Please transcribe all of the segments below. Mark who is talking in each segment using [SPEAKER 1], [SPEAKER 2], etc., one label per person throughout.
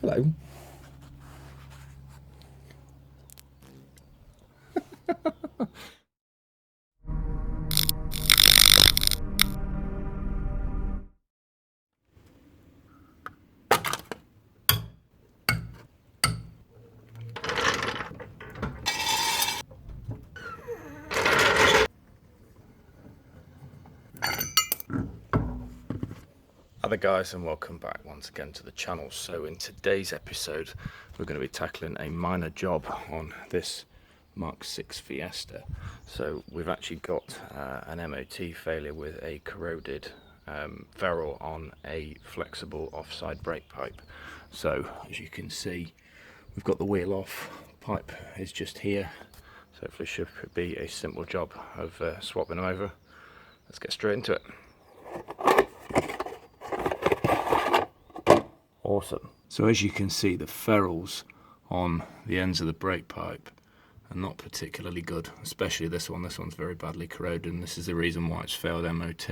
[SPEAKER 1] Hello. Hi guys, and welcome back once again to the channel. So in today's episode we're going to be tackling a minor job on this Mk6 Fiesta. So we've actually got an MOT failure with a corroded ferrule on a flexible offside brake pipe. So as you can see, we've got the wheel off, pipe is just here, so hopefully should be a simple job of swapping them over. Let's get straight into it. Awesome. So as you can see, the ferrules on the ends of the brake pipe are not particularly good, especially this one. This one's very badly corroded, and this is the reason why it's failed MOT.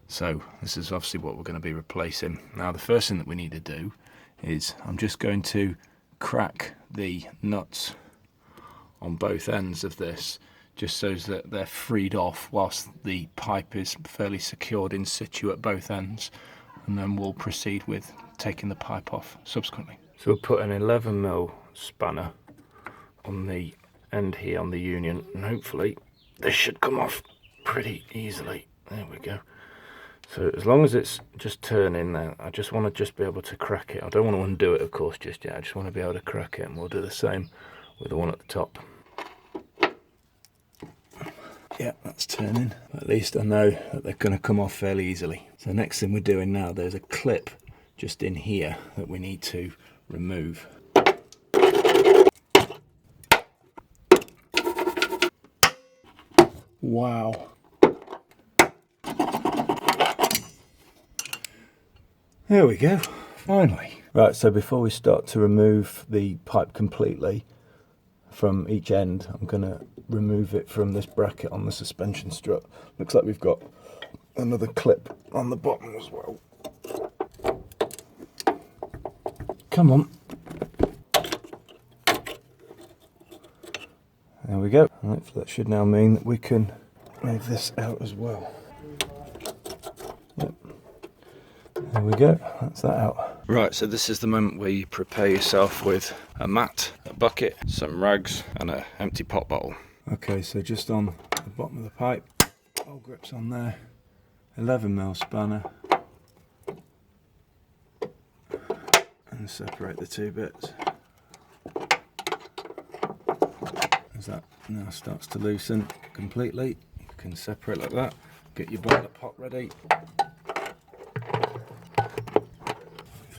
[SPEAKER 1] So this is obviously what we're going to be replacing. Now the first thing that we need to do is I'm just going to crack the nuts on both ends of this, just so that they're freed off whilst the pipe is fairly secured in situ at both ends, and then we'll proceed with taking the pipe off subsequently. So we'll put an 11mm spanner on the end here on the union, and hopefully this should come off pretty easily. There we go. So as long as it's just turning there, I just want to just be able to crack it. I don't want to undo it, of course, just yet. I just want to be able to crack it, and we'll do the same with the one at the top. Yeah, that's turning. At least I know that they're going to come off fairly easily. So next thing we're doing now, there's a clip just in here that we need to remove. Wow. There we go, finally. Right, so before we start to remove the pipe completely from each end, I'm going to remove it from this bracket on the suspension strut. Looks like we've got another clip on the bottom as well. Come on. There we go. Hopefully that should now mean that we can move this out as well. Yep. There we go, that's that out. Right, so this is the moment where you prepare yourself with a mat, a bucket, some rags and an empty pop bottle. Okay, so just on the bottom of the pipe, all grips on there, 11mm spanner, and separate the two bits. As that now starts to loosen completely, you can separate like that. Get your boiler pot ready.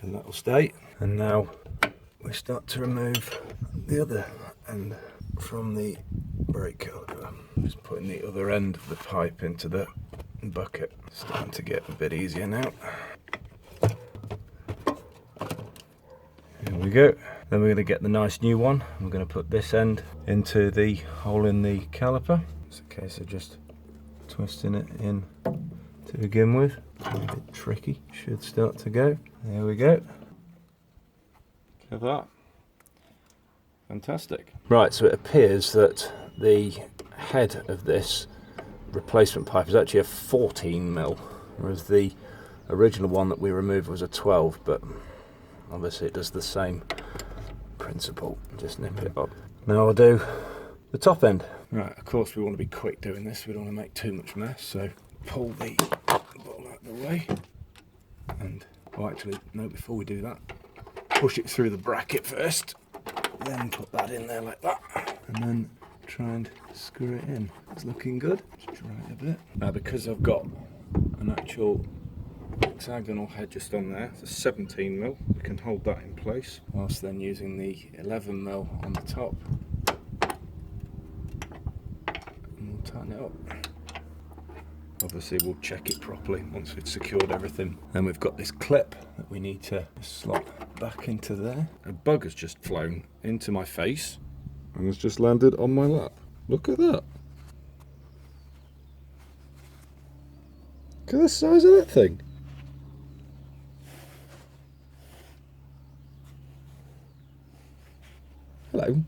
[SPEAKER 1] And that'll stay. And now we start to remove the other end from the brake caliper. Just putting the other end of the pipe into the bucket. Starting to get a bit easier now. Here we go. Then we're going to get the nice new one. We're going to put this end into the hole in the caliper. It's a case of just twisting it in to begin with. A bit tricky. Should start to go. There we go. Look at that. Fantastic. Right, so it appears that the head of this replacement pipe is actually a 14mm, whereas the original one that we removed was a 12, but obviously it does the same principle. Just nip it up. Now I'll do the top end. Right, of course we want to be quick doing this. We don't want to make too much mess, so pull the bottle out of the way. And, oh actually, no, before we do that, push it through the bracket first. Then put that in there like that. And then try and screw it in. It's looking good. Just try it a bit. Now because I've got an actual hexagonal head just on there, it's a 17mm, we can hold that in place whilst then using the 11mm on the top, and we'll tighten it up. Obviously we'll check it properly once we've secured everything. Then we've got this clip that we need to slot back into there. A bug has just flown into my face and has just landed on my lap. Look at that. Look at the size of that thing. Hello.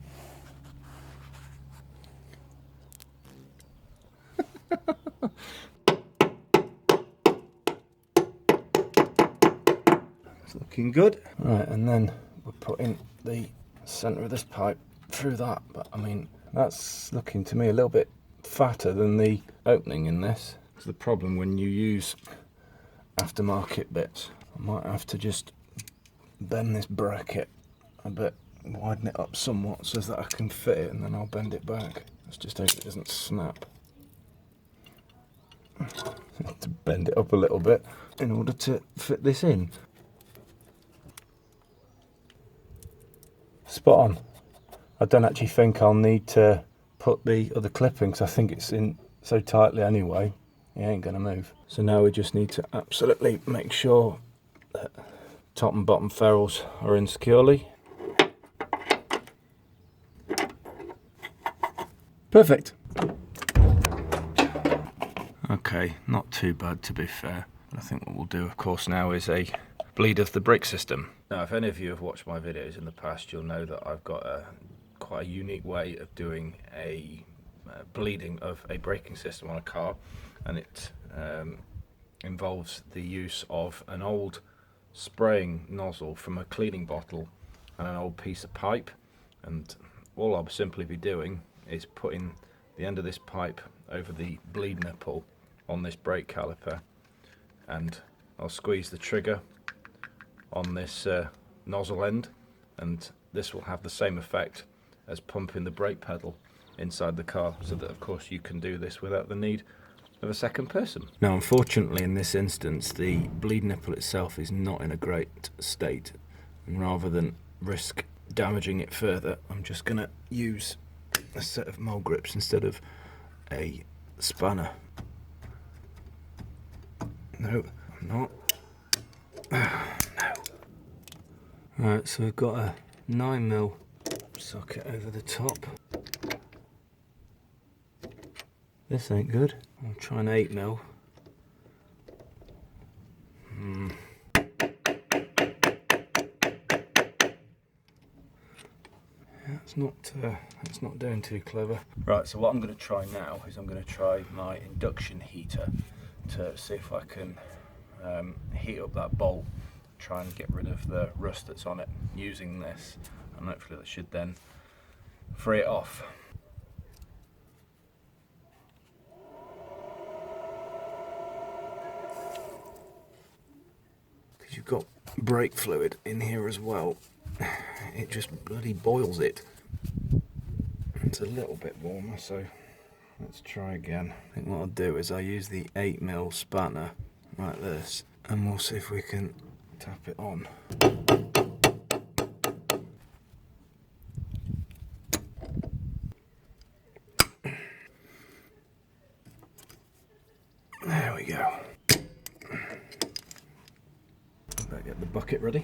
[SPEAKER 1] It's looking good. Right, and then we're putting the centre of this pipe through that, but I mean, that's looking to me a little bit fatter than the opening in this. It's the problem when you use aftermarket bits. I might have to just bend this bracket a bit, widen it up somewhat so that I can fit it, and then I'll bend it back. Let's just hope it doesn't snap. To bend it up a little bit in order to fit this in. Spot on. I don't actually think I'll need to put the other clipping because I think it's in so tightly anyway, it ain't going to move. So now we just need to absolutely make sure that top and bottom ferrules are in securely. Perfect. Okay, not too bad to be fair. I think what we'll do, of course, now is a bleed of the brake system. Now, if any of you have watched my videos in the past, you'll know that I've got quite a unique way of doing a bleeding of a braking system on a car, and it involves the use of an old spraying nozzle from a cleaning bottle and an old piece of pipe. And all I'll simply be doing is putting the end of this pipe over the bleed nipple on this brake caliper, and I'll squeeze the trigger on this nozzle end, and this will have the same effect as pumping the brake pedal inside the car, so that of course you can do this without the need of a second person. Now, unfortunately, in this instance, the bleed nipple itself is not in a great state, and rather than risk damaging it further, I'm just going to use a set of mole grips instead of a spanner. No, I'm not. No. Right, so we've got a 9mm socket over the top. This ain't good. I'll try an 8mm. It's not doing too clever. Right, so what I'm going to try now is I'm going to try my induction heater to see if I can heat up that bolt, try and get rid of the rust that's on it using this, and hopefully that should then free it off. Because you've got brake fluid in here as well, it just bloody boils it. It's a little bit warmer, so let's try again. I think what I'll do is I'll use the 8mm spanner like this, and we'll see if we can tap it on. There we go. Better get the bucket ready.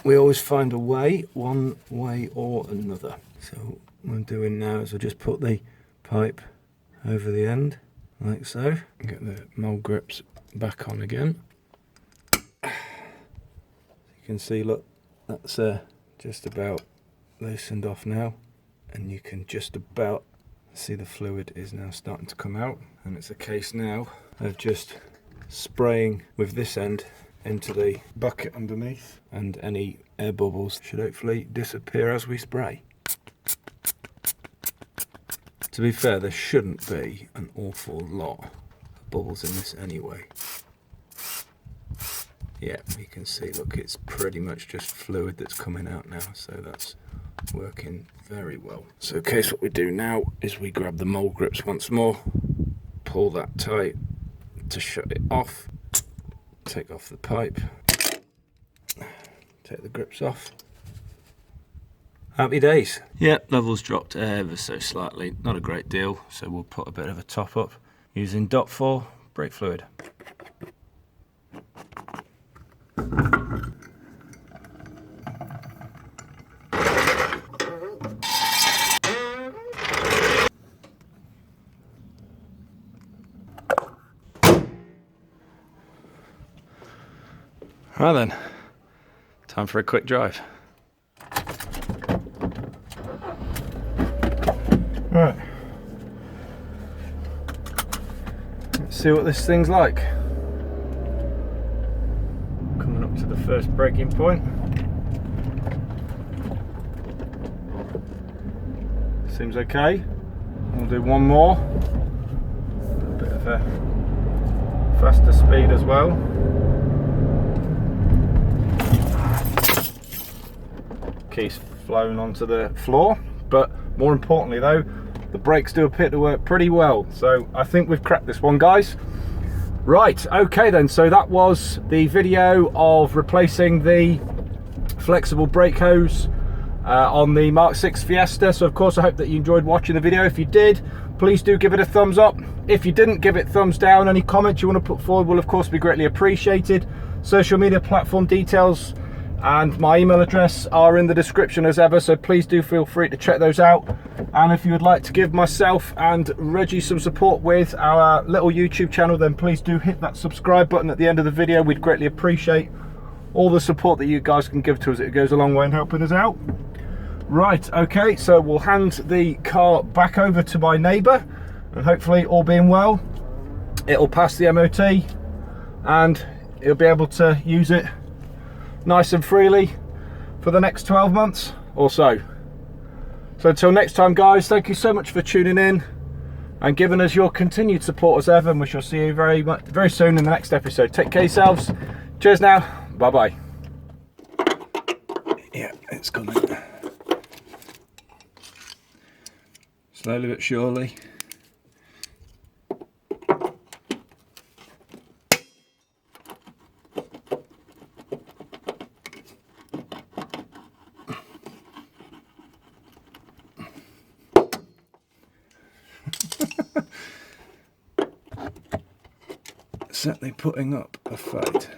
[SPEAKER 1] We always find a way, one way or another. So what I'm doing now is I'll just put the pipe over the end, like so. Get the mole grips back on again. You can see, look, that's just about loosened off now, and you can just about see the fluid is now starting to come out, and it's a case now of just spraying with this end into the bucket underneath, and any air bubbles should hopefully disappear as we spray. To be fair, there shouldn't be an awful lot of bubbles in this anyway. Yeah, you can see, look, it's pretty much just fluid that's coming out now, so that's working very well. So in case what we do now is we grab the mole grips once more, pull that tight to shut it off, take off the pipe, take the grips off. Happy days. Yeah, levels dropped ever so slightly, not a great deal, so we'll put a bit of a top up using .4 brake fluid. Right then, time for a quick drive. see what this thing's like. Coming up to the first braking point. Seems okay. We'll do one more. A bit of a faster speed as well. Keys flown onto the floor, but more importantly though, the brakes do appear to work pretty well, so I think we've cracked this one, guys. Right, okay then, so that was the video of replacing the flexible brake hose on the Mk6 Fiesta. So of course I hope that you enjoyed watching the video. If you did, please do give it a thumbs up. If you didn't, give it thumbs down. Any comments you want to put forward will of course be greatly appreciated. Social media platform details and my email address are in the description as ever, so please do feel free to check those out. And if you would like to give myself and Reggie some support with our little YouTube channel, then please do hit that subscribe button at the end of the video. We'd greatly appreciate all the support that you guys can give to us. It goes a long way in helping us out. Right, okay, so we'll hand the car back over to my neighbour, and hopefully, all being well, it'll pass the MOT and he'll be able to use it nice and freely for the next 12 months or so. So until next time, guys, thank you so much for tuning in and giving us your continued support as ever, and we shall see you very soon in the next episode. Take care of yourselves. Cheers now. Bye bye. Yeah, it's coming. Slowly but surely. Certainly putting up a fight.